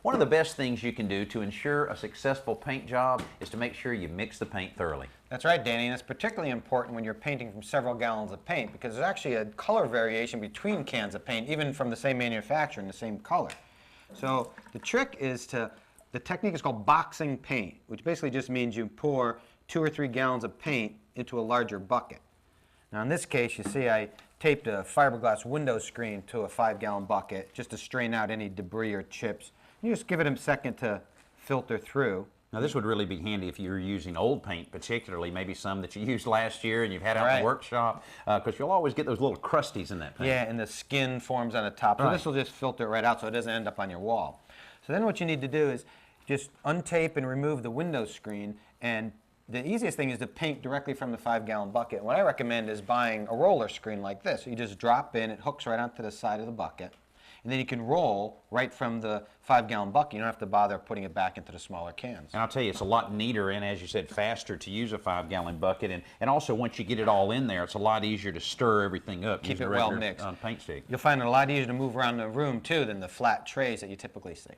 One of the best things you can do to ensure a successful paint job is to make sure you mix the paint thoroughly. That's right, Danny, and it's particularly important when you're painting from several gallons of paint because there's actually a color variation between cans of paint, even from the same manufacturer and the same color. So the trick is the technique is called boxing paint, which basically just means you pour 2 or 3 gallons of paint into a larger bucket. Now in this case, you see I taped a fiberglass window screen to a 5-gallon bucket just to strain out any debris or chips. You just give it a second to filter through. Now this would really be handy if you're using old paint, particularly maybe some that you used last year and you've had out in the workshop, because you'll always get those little crusties in that paint. Yeah, and the skin forms on the top. So this will just filter it right out so it doesn't end up on your wall. So then what you need to do is just untape and remove the window screen, and the easiest thing is to paint directly from the 5-gallon bucket. What I recommend is buying a roller screen like this. So you just drop in, it hooks right onto the side of the bucket, and then you can roll right from the 5-gallon bucket. You don't have to bother putting it back into the smaller cans. And I'll tell you, it's a lot neater and, as you said, faster to use a 5-gallon bucket. And also, once you get it all in there, it's a lot easier to stir everything up. Keep it well mixed. Paint stick. You'll find it a lot easier to move around the room, too, than the flat trays that you typically see.